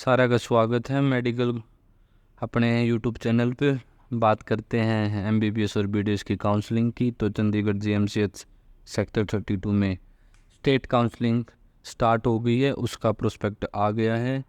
सारा का स्वागत है मेडिकल अपने यूट्यूब चैनल पे। बात करते हैं एमबीबीएस और बीडीएस की काउंसलिंग की। तो चंडीगढ़ जीएमसीएच सेक्टर 32 में स्टेट काउंसलिंग स्टार्ट हो गई है, उसका प्रोस्पेक्ट आ गया है।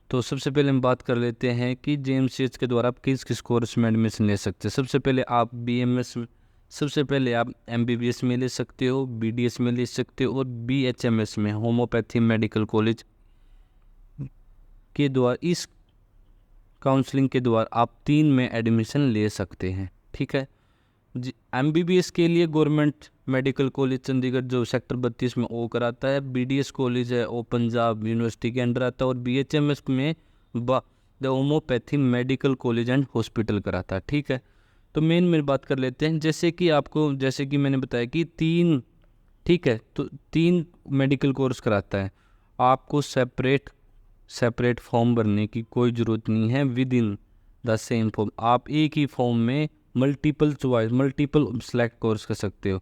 तो सबसे पहले हम बात कर लेते हैं कि जीएमसीएच के द्वारा आप किस किस कोर्स में एडमिशन ले सकते हैं। सबसे पहले आप एमबीबीएस में ले सकते हो, बीडीएस में ले सकते हो और बीएचएमएस में होम्योपैथी मेडिकल कॉलेज के द्वारा इस काउंसलिंग के द्वारा आप 3 में एडमिशन ले सकते हैं। ठीक है जी। एमबीबीएस के लिए गवर्नमेंट मेडिकल कॉलेज चंडीगढ़ जो सेक्टर 32 में वो कराता है, बीडीएस कॉलेज है वो पंजाब यूनिवर्सिटी के अंडर आता है और बीएचएमएस में the homeopathy medical college and hospital कराता है। ठीक है, तो मेन बात कर लेते हैं। जैसे कि मैंने बताया कि 3, ठीक है, तो 3 मेडिकल कोर्स कराता है। आपको सेपरेट फॉर्म भरने की कोई ज़रूरत नहीं है। With in the same form आप एक ही फॉर्म में मल्टीपल सेलेक्ट कोर्स कर सकते हो।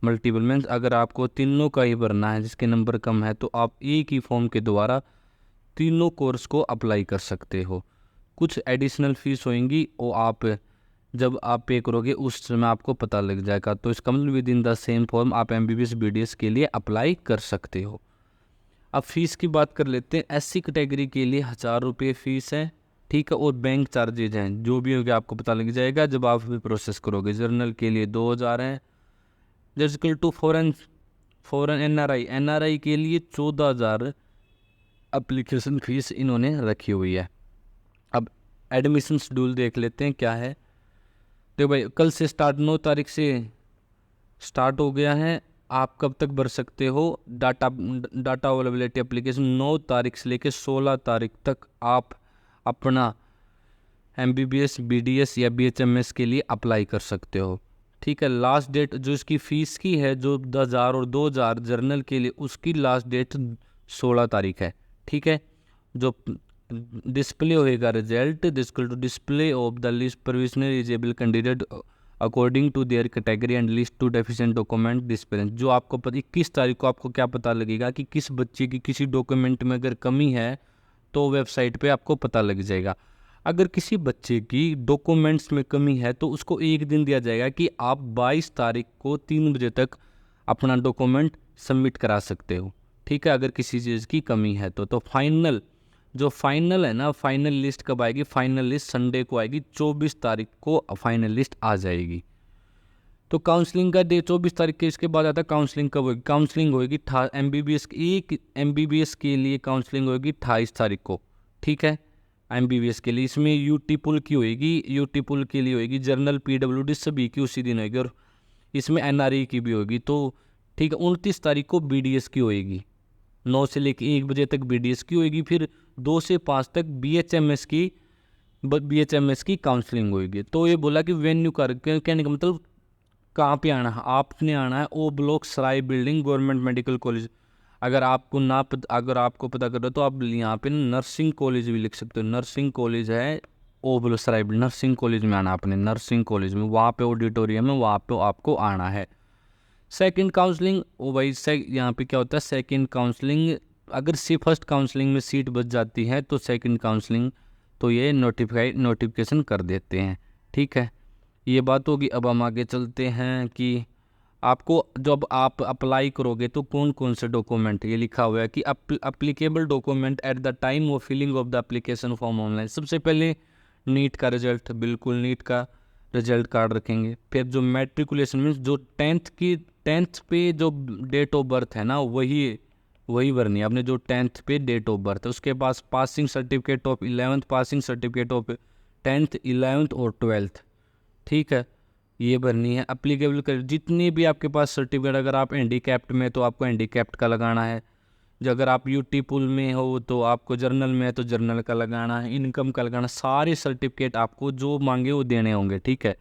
मल्टीपल मीन्स अगर आपको तीनों का ही भरना है जिसके नंबर कम है तो आप एक ही फॉर्म के द्वारा तीनों कोर्स को अप्लाई कर सकते हो। कुछ एडिशनल फीस होंगी वो जब आप पे करोगे उस समय आपको पता लग जाएगा। तो इसका मतलब with in the same form आप एमबीबीएस बीडीएस के लिए अप्लाई कर सकते हो। अब फीस की बात कर लेते हैं। एससी कैटेगरी के लिए 1000 रुपये फीस है। ठीक है, और बैंक चार्जेज हैं, जो भी होगा आपको पता लग जाएगा जब आप भी प्रोसेस करोगे। जर्नल के लिए 2000 है। जैसे टू फॉरेन एनआरआई के लिए 14,000 एप्लीकेशन फीस इन्होंने रखी हुई है। अब एडमिशन शेड्यूल देख लेते हैं क्या है। देखो भाई, कल से स्टार्ट 9 तारीख से स्टार्ट हो गया है। आप कब तक भर सकते हो? डाटा अवेलेबिलिटी एप्लीकेशन 9 तारीख से लेकर 16 तारीख तक आप अपना एमबीबीएस बीडीएस या बीएचएमएस के लिए अप्लाई कर सकते हो। ठीक है, लास्ट डेट जो इसकी फ़ीस की है जो 10,000 और 2,000 जर्नल के लिए, उसकी लास्ट डेट 16 तारीख है। ठीक है, जो डिस्प्ले होएगा result display of the list provisional eligible candidate according to their category and list to deficient document डिस्पेरेंस। जो आपको 21 तारीख को आपको क्या पता लगेगा कि किस बच्चे की किसी डॉक्यूमेंट में अगर कमी है तो वेबसाइट पे आपको पता लग जाएगा। अगर किसी बच्चे की डॉक्यूमेंट्स में कमी है तो उसको एक दिन दिया जाएगा कि आप 22 तारीख को 3 बजे तक अपना डॉक्यूमेंट सबमिट करा सकते हो। ठीक है, अगर किसी चीज़ की कमी है तो फाइनल है ना, फाइनल लिस्ट कब आएगी? फाइनल लिस्ट संडे को आएगी। 24 तारीख को फाइनल लिस्ट आ जाएगी। तो काउंसलिंग का डे 24 तारीख के, इसके बाद आता है काउंसलिंग कब होगी। काउंसलिंग होगी एमबीबीएस के लिए काउंसलिंग होगी 28 तारीख को। ठीक है, एमबीबीएस के लिए इसमें यूटी पुल की होएगी, यूटी पुल के लिए होएगी। जर्नल पीडब्ल्यूडी सभी की उसी दिन होएगी और इसमें एनआरई की भी होगी। तो ठीक है, 29 तारीख को बीडीएस की होएगी। 9 से लेकर 1 बजे तक बीडीएस की होएगी। फिर 2 से 5 तक बीएचएमएस की काउंसलिंग होएगी। तो ये बोला कि वेन्यू कहने का मतलब कहाँ पे आना है? आपने आना है ओ ब्लॉक सराय बिल्डिंग गवर्नमेंट मेडिकल कॉलेज। अगर आपको पता कर रहे हो तो आप यहाँ पे नर्सिंग कॉलेज भी लिख सकते हो। नर्सिंग कॉलेज है ओ ब्लॉक सराय बिल्डिंग, नर्सिंग कॉलेज में आना आपने। नर्सिंग कॉलेज में वहाँ पे ऑडिटोरियम है, वहाँ पे आपको आना है। सेकंड काउंसलिंग यहाँ पे क्या होता है? सेकंड काउंसलिंग अगर फर्स्ट काउंसलिंग में सीट बच जाती है तो सेकंड काउंसलिंग तो ये नोटिफिकेशन कर देते हैं। ठीक है, ये बात होगी। अब हम आगे चलते हैं कि आपको जब आप अप्लाई करोगे तो कौन कौन से डॉक्यूमेंट, ये लिखा हुआ है कि applicable document at the time of filling of the application form online. सबसे पहले नीट का रिजल्ट, बिल्कुल नीट का रिजल्ट कार्ड रखेंगे। फिर जो मैट्रिकुलेशन मीन्स जो 10th पे जो डेट ऑफ बर्थ है ना वही भरनी है आपने, जो 10th पे डेट ऑफ बर्थ है। उसके पास passing certificate of 11th, passing certificate of 10th 11th और 12th। ठीक है, ये भरनी है। अप्लीकेबल कर जितने भी आपके पास सर्टिफिकेट, अगर आप हैंडीकैप्ड में तो आपको हैंडीकैप्ड का लगाना है। जो अगर आप यूटी पुल में हो तो आपको जर्नल में है तो जर्नल का लगाना है, इनकम का लगाना। सारे सर्टिफिकेट आपको जो मांगे वो देने होंगे। ठीक है,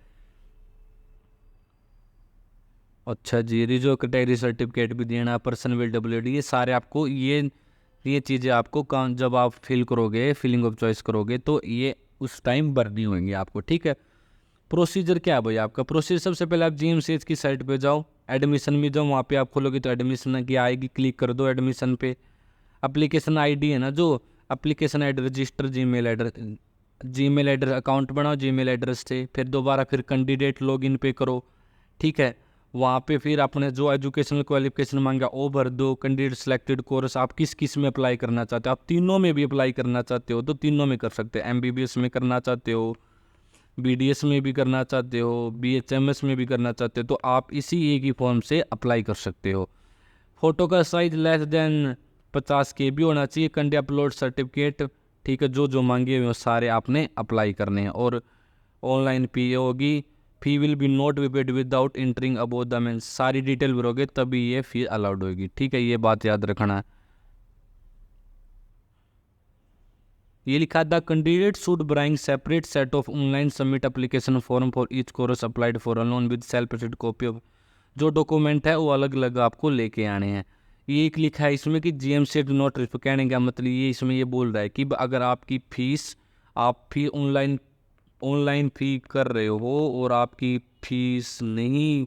अच्छा जी, रिजर्व कैटेगरी सर्टिफिकेट भी देना, पर्सनल डब्ल्यूडी, ये सारे आपको ये चीज़ें आपको जब आप फिलिंग ऑफ चॉइस करोगे तो ये उस टाइम भरनी होंगी आपको। ठीक है, प्रोसीजर क्या है भाई आपका? प्रोसीजर सबसे पहले आप जीएमसीएच की साइट पे जाओ, एडमिशन में जाओ, वहाँ पे आप खोलोगे तो एडमिशन की आएगी, क्लिक कर दो एडमिशन पे। एप्लीकेशन आईडी है ना, जो application add register Gmail address account बनाओ जीमेल एड्रेस से, फिर दोबारा फिर कैंडिडेट लॉगिन पे करो, ठीक है। वहाँ पे फिर आपने जो एजुकेशनल क्वालिफिकेशन मांगा वो भर दो, कैंडिडेट सिलेक्टेड कोर्स आप किस किस में अप्लाई करना चाहते हो, आप तीनों में भी अप्लाई करना चाहते हो तो तीनों में कर सकते हो। MBBS में करना चाहते हो, BDS में भी करना चाहते हो, BHMS में भी करना चाहते हो, तो आप इसी एक ही फॉर्म से अप्लाई कर सकते हो। फ़ोटो का साइज लेस देन 50 KB होना चाहिए, कंडे अपलोड सर्टिफिकेट, ठीक है। जो जो मांगे हुए सारे आपने अप्लाई करने हैं। और ऑनलाइन फ़ी होगी, fee will be not be paid without entering about the means, सारी डिटेल भरोगे तभी ये फ़ी अलाउड होगी, ठीक है। ये बात याद रखना है। ये लिखा the candidate should bring separate set of online submit application form for each course applied for alone with self attested copy of, जो डॉक्यूमेंट है वो अलग अलग आपको लेके आने हैं। ये एक लिखा है इसमें कि GMC डू नॉट रिफर, कहने का मतलब ये इसमें ये बोल रहा है कि अगर आपकी फीस आप फी ऑनलाइन फ़ी कर रहे हो और आपकी फीस नहीं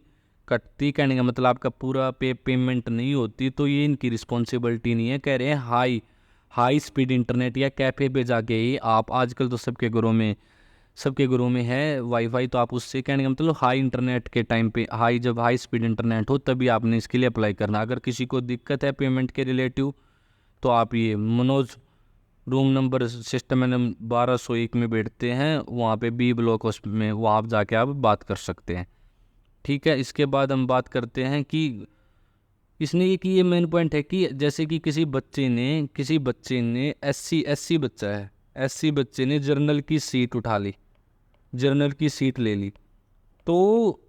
कटती, कहने का मतलब आपका पूरा पेमेंट नहीं होती, तो ये इनकी रिस्पॉन्सिबिलिटी नहीं है। कह रहे हैं हाई स्पीड इंटरनेट या कैफ़े पे जाके ही आप, आजकल तो सबके घरों में है वाईफाई, तो आप उससे, कहने का मतलब हाई इंटरनेट के टाइम पे जब हाई स्पीड इंटरनेट हो तभी आपने इसके लिए अप्लाई करना। अगर किसी को दिक्कत है पेमेंट के रिलेटिव तो आप ये मनोज रूम नंबर सिस्टम में 1201 में बैठते हैं, वहाँ पे B ब्लॉक में, वहाँ आप जाके आप बात कर सकते हैं, ठीक है। इसके बाद हम बात करते हैं कि इसने ये मेन पॉइंट है कि जैसे कि किसी बच्चे ने SC बच्चा है, SC बच्चे ने जर्नल की सीट उठा ली, जर्नल की सीट ले ली, तो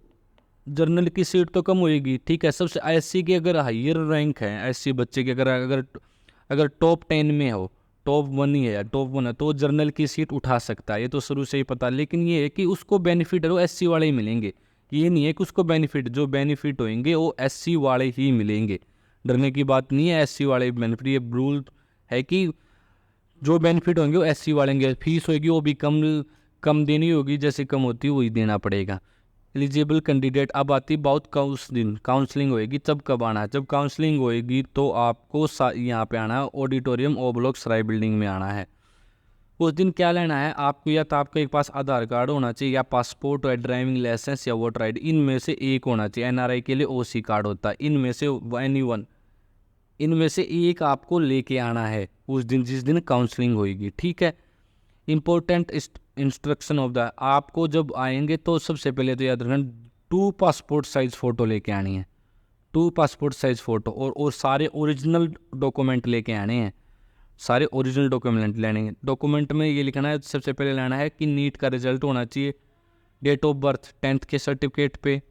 जर्नल की सीट तो कम होएगी, ठीक है। सबसे SC की अगर हायर रैंक है, SC बच्चे की अगर टॉप 10 में हो, टॉप 1 ही है या टॉप 1 है, तो जर्नल की सीट उठा सकता है, ये तो शुरू से ही पता। लेकिन ये है कि उसको बेनिफिट है वो SC वाले ही मिलेंगे, ये नहीं है कि उसको जो बेनिफिट होंगे वो SC वाले ही मिलेंगे। डरने की बात नहीं है, SC वाले बेनिफिट, ये रूल है कि जो बेनिफिट होंगे वो SC वाले होंगे। फीस होगी वो भी कम देनी होगी, जैसे कम होती है वही देना पड़ेगा। एलिजिबल कैंडिडेट, अब आती बहुत काउंसलिंग होएगी। तब कब आना है? जब काउंसलिंग होएगी तो आपको यहाँ पे आना है, ऑडिटोरियम O ब्लॉक सराय बिल्डिंग में आना है। उस दिन क्या लेना है आपको, या तो आपके पास आधार कार्ड होना चाहिए, या पासपोर्ट या ड्राइविंग लाइसेंस या वोटर ID, इनमें से एक होना चाहिए। NRI के लिए OC कार्ड होता है, इनमें से एनीवन, इनमें से एक आपको लेके आना है उस दिन जिस दिन काउंसलिंग होएगी, ठीक है। इम्पोर्टेंट इंस्ट्रक्शन ऑफ द, आपको जब आएंगे तो सबसे पहले तो याद रखना 2 पासपोर्ट साइज फ़ोटो लेके आनी है, 2 पासपोर्ट साइज फ़ोटो, और सारे ओरिजिनल डॉक्यूमेंट लेके आने हैं, सारे ओरिजिनल डॉक्यूमेंट लेने हैं। डॉक्यूमेंट में ये लिखना है, सबसे पहले लेना है कि नीट का रिजल्ट होना चाहिए, डेट ऑफ बर्थ 10th के सर्टिफिकेट पे,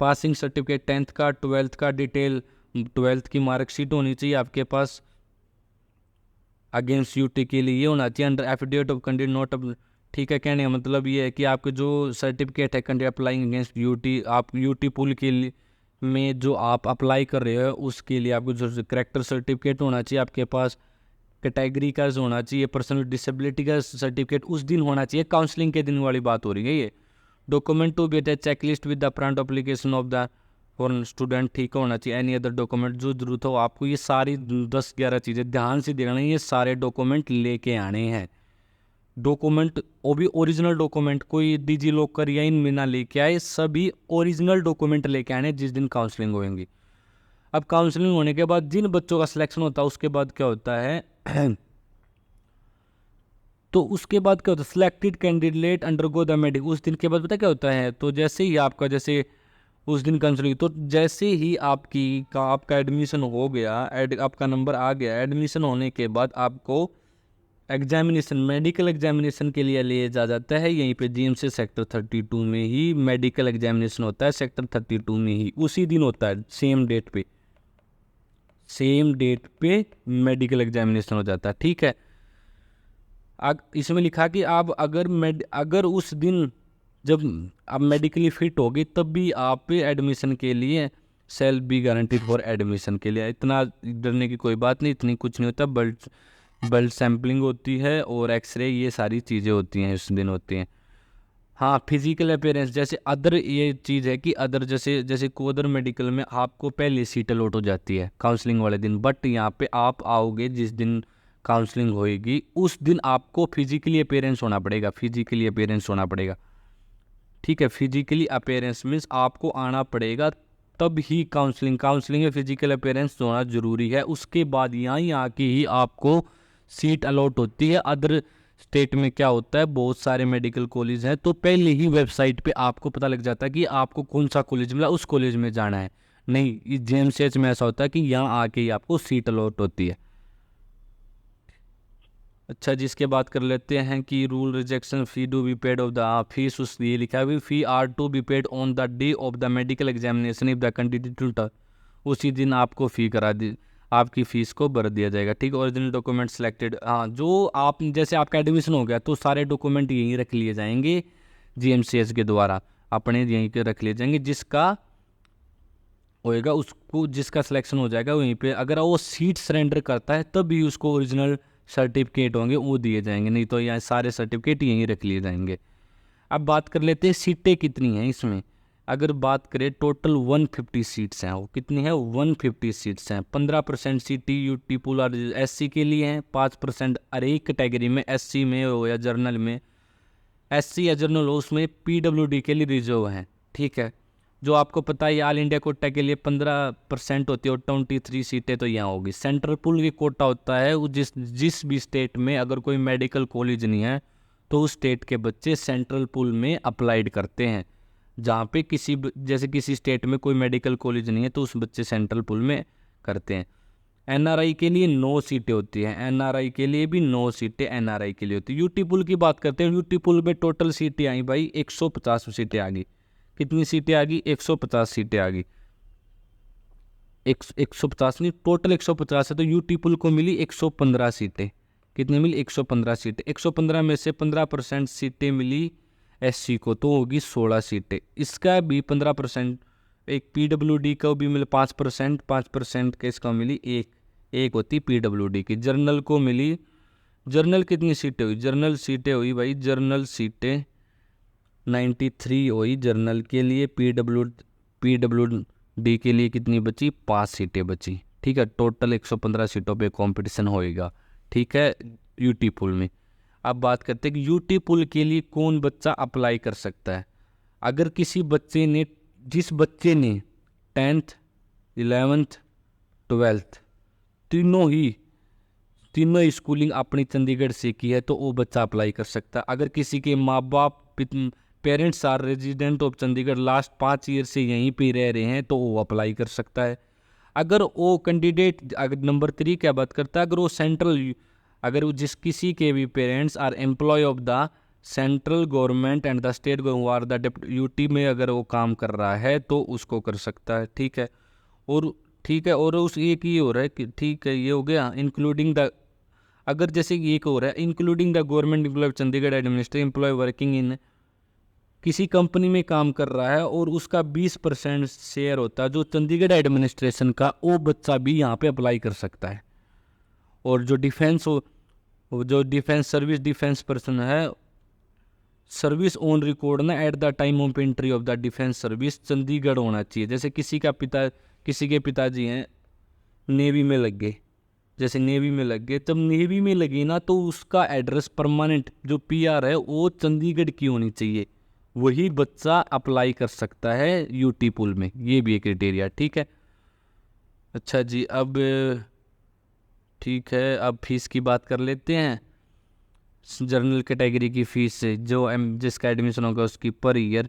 पासिंग सर्टिफिकेट 10th का, 12th का डिटेल, 12th की मार्कशीट होनी चाहिए आपके पास। अगेंस्ट UT के लिए ये होना चाहिए under affidavit of candidate not, ठीक है। कहने का मतलब ये है कि आपके जो सर्टिफिकेट है कैंडिडेट अप्लाइंग अगेंस्ट UT, आप UT पुल के लिए में जो आप अप्लाई कर रहे हो उसके लिए आपको जो करेक्टर सर्टिफिकेट होना चाहिए आपके पास, कैटेगरी का होना चाहिए, पर्सनल डिसेबिलिटी का सर्टिफिकेट उस दिन होना चाहिए, काउंसलिंग के दिन वाली बात हो रही है ये। Document to be attach checklist with the front application of the for student, ठीक होना चाहिए। एनी अदर डॉक्यूमेंट जो जरूरत हो आपको, ये सारी 10-11 चीज़ें ध्यान से देखना, ये सारे डॉक्यूमेंट लेके आने हैं। डॉक्यूमेंट वो भी ओरिजिनल डॉक्यूमेंट, कोई डिजी लॉकर या इनमें ना लेके आए, सभी ओरिजिनल डॉक्यूमेंट लेके आने जिस दिन काउंसलिंग होएंगी। अब काउंसलिंग होने के बाद जिन बच्चों का सिलेक्शन होता है उसके बाद क्या होता है तो उसके बाद क्या होता है, selected candidate undergo the medical, उस दिन के बाद पता क्या होता है, तो जैसे ही आपका जैसे उस दिन काउंसलिंग, तो जैसे ही आपका एडमिशन हो गया, आपका नंबर आ गया, एडमिशन होने के बाद आपको एग्जामिनेशन, मेडिकल एग्जामिनेशन के लिए ले जा जाता है यहीं पे GMC सेक्टर 32 में ही मेडिकल एग्जामिनेशन होता है, सेक्टर 32 में ही उसी दिन होता है, सेम डेट पे मेडिकल एग्जामिनेशन हो जाता है, ठीक है। इसमें लिखा कि आप अगर उस दिन जब आप मेडिकली फिट होगी तब भी आप एडमिशन के लिए self be guaranteed for admission के लिए, इतना डरने की कोई बात नहीं, इतनी कुछ नहीं होता। ब्लड सैम्पलिंग होती है और एक्सरे, ये सारी चीज़ें होती हैं उस दिन होती हैं। हाँ, फिजिकल अपीयरेंस, जैसे अदर ये चीज़ है कि अदर जैसे कोदर मेडिकल में आपको पहले सीट अलॉट हो जाती है काउंसलिंग वाले दिन, बट यहाँ पे आप आओगे जिस दिन काउंसलिंग होएगी उस दिन आपको फिजिकली अपीयरेंस होना पड़ेगा, फिजिकली अपीयरेंस होना पड़ेगा, ठीक है। फिजिकली अपीयरेंस मीन्स आपको आना पड़ेगा, तब ही काउंसलिंग में फिजिकल अपीयरेंस होना ज़रूरी है। उसके बाद यहाँ आके ही आपको सीट अलॉट होती है। अदर स्टेट में क्या होता है, बहुत सारे मेडिकल कॉलेज हैं, तो पहले ही वेबसाइट पे आपको पता लग जाता है कि आपको कौन सा कॉलेज मिला, उस कॉलेज में जाना है। नहीं, जेएमसीएच में ऐसा होता है कि यहाँ आके ही आपको सीट अलॉट होती है। अच्छा, जिसके बात कर लेते हैं कि rule rejection fee do be paid of the fees, उस ये लिखा है fee are to be paid on the day of the medical examination if the candidate, उसी दिन आपको फ़ी करा दी, आपकी फ़ीस को भर दिया जाएगा, ठीक। ओरिजिनल डॉक्यूमेंट सेलेक्टेड, हाँ, जो आप जैसे आपका एडमिशन हो गया तो सारे डॉक्यूमेंट यहीं रख लिए जाएंगे जीएमसीएच के द्वारा, अपने यहीं के रख लिए जाएंगे। जिसका होएगा उसको, जिसका सिलेक्शन हो जाएगा वहीं पे, अगर वो सीट सरेंडर करता है तब भी उसको ओरिजिनल सर्टिफिकेट होंगे वो दिए जाएंगे, नहीं तो यहाँ सारे सर्टिफिकेट यहीं रख लिए जाएंगे। अब बात कर लेते हैं सीटें कितनी हैं इसमें। अगर बात करें टोटल 150 सीट्स हैं, वो कितनी है, 150 सीट्स हैं। 15% सीटें यूटी पुल और एससी के लिए हैं, 5% हर एक कैटेगरी में, एससी में हो या जर्नल में, एससी या जर्नल हो उसमें पीडब्ल्यूडी के लिए रिजर्व हैं, ठीक है। जो आपको पता है ऑल इंडिया कोटा के लिए 15% होती है और 23 सीटें तो यहाँ होगी। सेंट्रल पूल की कोटा होता है, वो जिस भी स्टेट में अगर कोई मेडिकल कॉलेज नहीं है तो उस स्टेट के बच्चे सेंट्रल पूल में अप्लाइड करते हैं। जहाँ पे जैसे किसी स्टेट में कोई मेडिकल कॉलेज नहीं है तो उस बच्चे सेंट्रल पूल में करते हैं। एनआरआई के लिए 9 सीटें होती हैं, एनआरआई के लिए भी 9 सीटें एनआरआई के लिए होती है। यूटी पुल की बात करते हैं, यूटी पुल में टोटल सीटें आई भाई 150 सीटें आ गई। कितनी सीटें आ गई, 150 सीटें आ गई। 150 नहीं, टोटल 150 है, तो यूटी पुल को मिली 115 सीटें। कितनी मिली, 115 सीटें। 115 में से 15% सीटें मिली एससी को, तो होगी 16 सीटें। इसका भी 15%, एक पीडब्ल्यूडी को भी मिले 5%, 5% के इसका मिली एक होती पीडब्ल्यूडी की। जर्नल को मिली, जर्नल कितनी सीटें हुई, जर्नल सीटें हुई भाई, जर्नल सीटें 93 हुई जर्नल के लिए। पीडब्ल्यूडी के लिए कितनी बची, 5 सीटें बची, ठीक है। टोटल 115 सीटों पे कंपटीशन होएगा, ठीक है, यूटी पुल में। अब बात करते हैं कि यूटी पुल के लिए कौन बच्चा अप्लाई कर सकता है। अगर किसी बच्चे ने, जिस बच्चे ने 10th 11th 12th तीनों ही स्कूलिंग अपनी चंडीगढ़ से की है तो वो बच्चा अप्लाई कर सकता है। अगर किसी के माँ बाप parents are resident of Chandigarh, last 5 year से यहीं पे रह रहे हैं तो वो अप्लाई कर सकता है। अगर वो कैंडिडेट, अगर नंबर 3 क्या बात करता है, अगर वो सेंट्रल, अगर वो जिस किसी के भी parents are employ of the central government and the state government or the UT में अगर वो काम कर रहा है तो उसको कर सकता है, ठीक है। और ठीक है, और उस एक ये हो रहा है कि ठीक है, ये हो गया इंक्लूडिंग द, अगर जैसे एक हो रहा है including the government employ Chandigarh administrative employ working in, किसी कंपनी में काम कर रहा है और उसका 20% शेयर होता है जो चंडीगढ़ एडमिनिस्ट्रेशन का, वो बच्चा भी यहाँ पे अप्लाई कर सकता है। और जो डिफेंस सर्विस, डिफेंस पर्सन है, सर्विस ऑन रिकॉर्ड ना eight the time of entry of the defence service Chandigarh होना चाहिए। जैसे किसी के पिताजी हैं नेवी में लग गए, जैसे नेवी में लग गए, तब नेवी में लगी ना तो उसका एड्रेस परमानेंट जो पीआर है वो चंडीगढ़ की होनी चाहिए, वही बच्चा अप्लाई कर सकता है यूटी पुल में, ये भी एक क्राइटेरिया, ठीक है। अच्छा जी, अब ठीक है, अब फीस की बात कर लेते हैं। जर्नल कैटेगरी की फ़ीस से जो जिसका एडमिशन होगा उसकी पर ईयर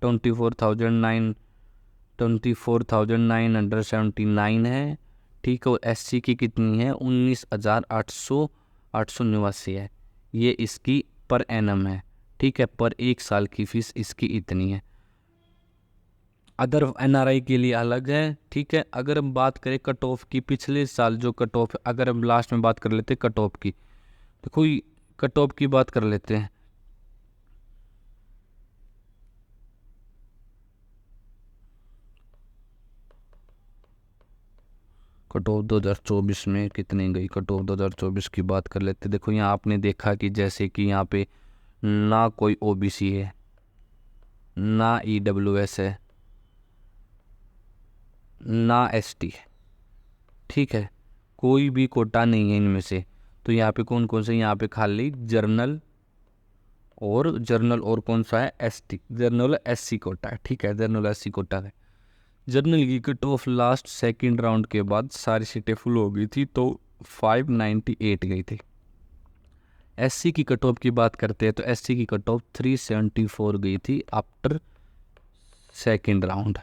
24,979 है, ठीक है। और एससी की कितनी है, 19,889 है, ये इसकी पर एनम है, ठीक है। पर एक साल की फ़ीस इसकी इतनी है। अदर एनआरआई के लिए अलग है, ठीक है। अगर हम बात करें कट ऑफ की, पिछले साल जो कट ऑफ, अगर हम लास्ट में बात कर लेते हैं कट ऑफ की, तो कोई कट ऑफ की बात कर लेते हैं। कट ऑफ 2024 में कितनी गई, कट ऑफ 2024 की बात कर लेते हैं। देखो यहाँ आपने देखा कि जैसे कि यहाँ पे ना कोई ओबीसी है, ना ईडब्ल्यूएस है, ना एसटी है, ठीक है, कोई भी कोटा नहीं है इनमें से। तो यहाँ पे कौन कौन से, यहाँ पे खाली जर्नल और कौन सा है, एसटी, जनरल एससी कोटा है, ठीक है, जनरल एससी कोटा है। जनरल की cut off last second round के बाद सारी सीटें फुल हो गई थी तो 598 गई थी। एससी की कट ऑफ की बात करते हैं तो एससी की कट ऑफ 374 गई थी आफ्टर सेकंड राउंड।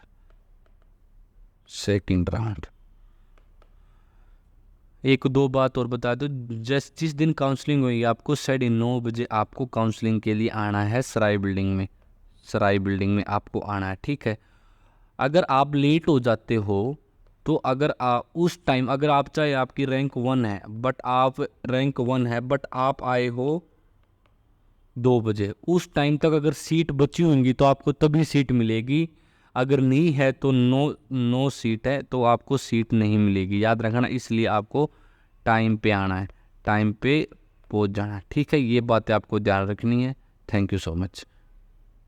एक दो बात और बता दो, जिस दिन काउंसलिंग हुई आपको 9:30 आपको काउंसलिंग के लिए आना है सराय बिल्डिंग में आपको आना है, ठीक है। अगर आप लेट हो जाते हो तो अगर उस टाइम अगर आप चाहे आपकी रैंक 1 है बट आप आए हो 2 बजे, उस टाइम तक अगर सीट बची होंगी तो आपको तभी सीट मिलेगी, अगर नहीं है तो नो सीट है तो आपको सीट नहीं मिलेगी, याद रखना। इसलिए आपको टाइम पे आना है, टाइम पे पहुंच जाना है, ठीक है। ये बातें आपको ध्यान रखनी है। Thank you so much.